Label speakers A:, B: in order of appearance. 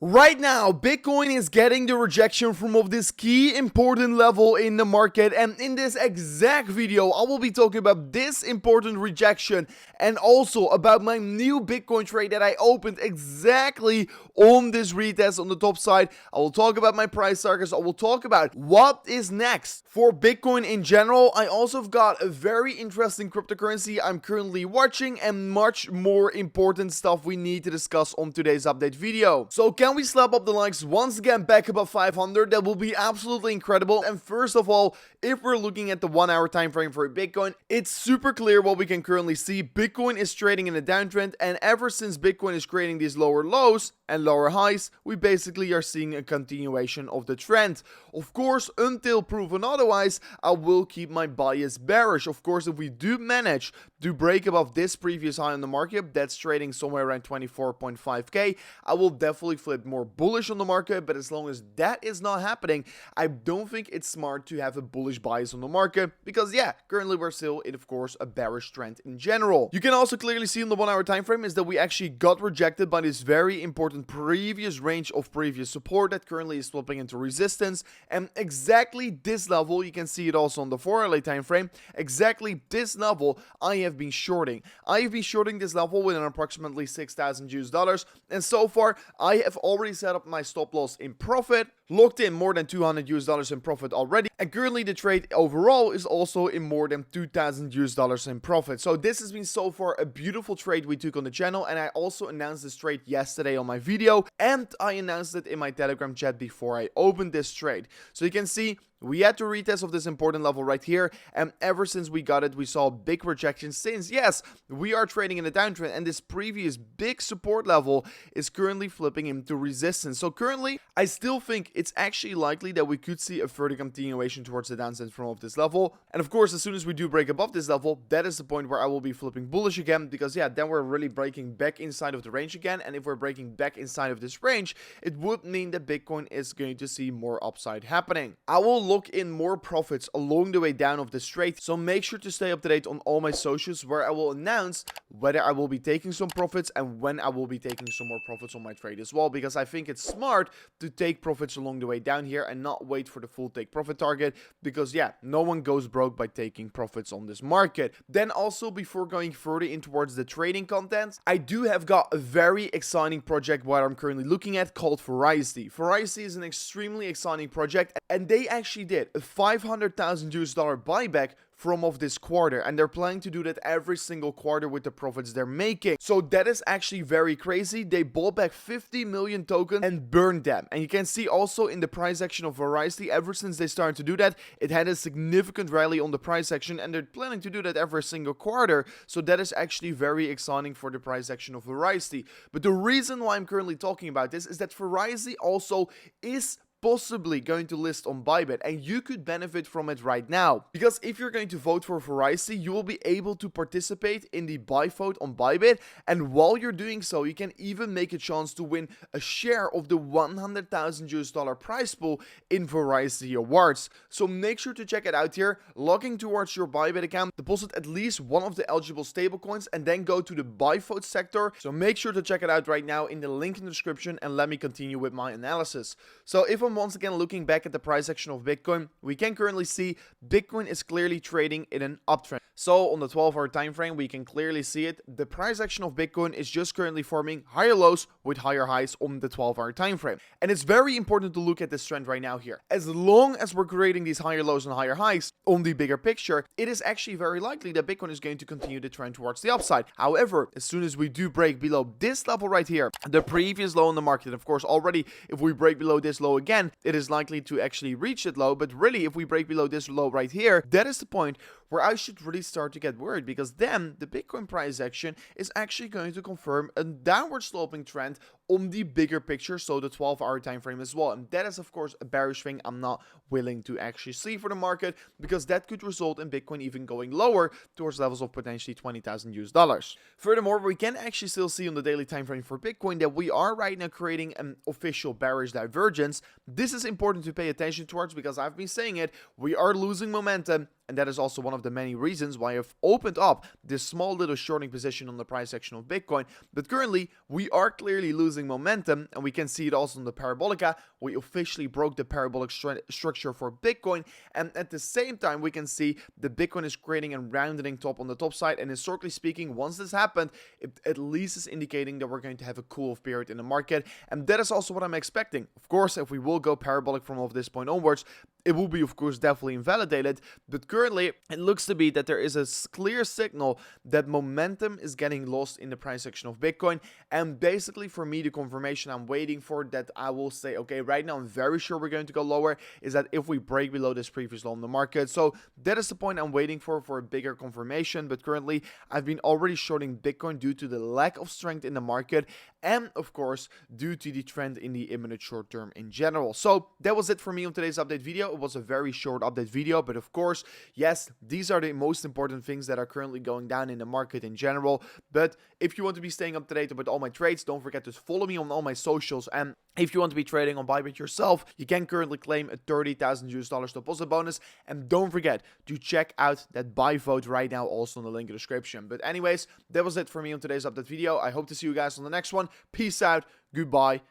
A: Right now, Bitcoin is getting the rejection from of this key important level in the market, and in this exact video, I will be talking about this important rejection and also about my new Bitcoin trade that I opened exactly on this retest on the top side. I will talk about my price targets. I will talk about what is next for Bitcoin in general. I also have got a very interesting cryptocurrency I'm currently watching and much more important stuff we need to discuss on today's update video. So can we slap up the likes once again back above 500? That will be absolutely incredible. And first of all, if we're looking at the 1 hour time frame for Bitcoin, it's super clear what we can currently see. Bitcoin is trading in a downtrend, and ever since Bitcoin is creating these lower lows and lower highs, we basically are seeing a continuation of the trend. Of course, until proven otherwise, I will keep my bias bearish. Of course, if we do manage to break above this previous high on the market, that's trading somewhere around 24.5k, I will definitely flip more bullish on the market. But as long as that is not happening, I don't think it's smart to have a bullish bias on the market, because yeah, currently we're still in, of course, a bearish trend in general. You can also clearly see on the 1 hour time frame is that we actually got rejected by this very important previous range of previous support that currently is flipping into resistance, and exactly this level, you can see it also on the 4 hourly time frame, exactly this level I have been shorting. I have been shorting this level with an approximately $6,000, and so far I have already set up my stop loss in profit, locked in more than $200 in profit already, and currently the trade overall is also in more than $2,000 in profit. So this has been so far a beautiful trade we took on the channel, and I also announced this trade yesterday on my video, and I announced it in my Telegram chat before I opened this trade. So you can see we had to retest of this important level right here, and ever since we got it, we saw big rejection since, yes, we are trading in a downtrend, and this previous big support level is currently flipping into resistance. So currently, I still think it's actually likely that we could see a further continuation towards the downside from of this level. And of course, as soon as we do break above this level, that is the point where I will be flipping bullish again, because yeah, then we're really breaking back inside of the range again. And if we're breaking back inside of this range, it would mean that Bitcoin is going to see more upside happening. I will lock in more profits along the way down of this trade, so make sure to stay up to date on all my socials, where I will announce whether I will be taking some profits and when I will be taking some more profits on my trade as well, because I think it's smart to take profits along the way down here and not wait for the full take profit target, because yeah, no one goes broke by taking profits on this market. Then also, before going further in towards the trading content, I do have got a very exciting project what I'm currently looking at called vays. Vays is an extremely exciting project, and they actually did a $500,000 buyback from of this quarter, and they're planning to do that every single quarter with the profits they're making. So that is actually very crazy. They bought back 50 million tokens and burned them, and you can see also in the price action of vays, ever since they started to do that, it had a significant rally on the price action, and they're planning to do that every single quarter. So that is actually very exciting for the price action of vays. But the reason why I'm currently talking about this is that vays also is possibly going to list on Bybit, and you could benefit from it right now, because if you're going to vote for vays, you will be able to participate in the buy vote on Bybit, and while you're doing so, you can even make a chance to win a share of the $100,000 prize pool in vays awards. So make sure to check it out here, logging towards your Bybit account, deposit at least one of the eligible stablecoins, and then go to the buy vote sector. So make sure to check it out right now in the link in the description, and let me continue with my analysis. So if I'm once again looking back at the price action of Bitcoin, we can currently see Bitcoin is clearly trading in an uptrend. So on the 12-hour time frame, we can clearly see it. The price action of Bitcoin is just currently forming higher lows with higher highs on the 12-hour time frame. And it's very important to look at this trend right now here. As long as we're creating these higher lows and higher highs on the bigger picture, it is actually very likely that Bitcoin is going to continue the trend towards the upside. However, as soon as we do break below this level right here, the previous low in the market, of course, already if we break below this low again, it is likely to actually reach that low. But really, if we break below this low right here, that is the point where I should really start to get worried, because then the Bitcoin price action is actually going to confirm a downward sloping trend on the bigger picture, so the 12-hour time frame as well. And that is, of course, a bearish thing I'm not willing to actually see for the market, because that could result in Bitcoin even going lower towards levels of potentially $20,000. Furthermore, we can actually still see on the daily time frame for Bitcoin that we are right now creating an official bearish divergence. This is important to pay attention towards, because I've been saying it, we are losing momentum, and that is also one of the many reasons why I've opened up this small little shorting position on the price action of Bitcoin. But currently, we are clearly losing losing momentum, and we can see it also in the parabolica. We officially broke the parabolic structure for Bitcoin, and at the same time we can see the Bitcoin is creating a rounding top on the top side, and historically speaking, once this happened, it at least is indicating that we're going to have a cool-off period in the market, and that is also what I'm expecting. Of course, if we will go parabolic from off this point onwards, it will be, of course, definitely invalidated, but currently it looks to be that there is a clear signal that momentum is getting lost in the price action of Bitcoin, and basically for me, the confirmation I'm waiting for that I will say, okay, right now I'm very sure we're going to go lower, is that if we break below this previous low in the market. So that is the point I'm waiting for a bigger confirmation, but currently I've been already shorting Bitcoin due to the lack of strength in the market, and of course, due to the trend in the imminent short term in general. So that was it for me on today's update video. It was a very short update video, but of course, yes, these are the most important things that are currently going down in the market in general. But if you want to be staying up to date with all my trades, don't forget to follow me on all my socials. And if you want to be trading on Bybit yourself, you can currently claim a $30,000 deposit bonus. And don't forget to check out that buy vote right now, also in the link in the description. But anyways, that was it for me on today's update video. I hope to see you guys on the next one. Peace out, goodbye,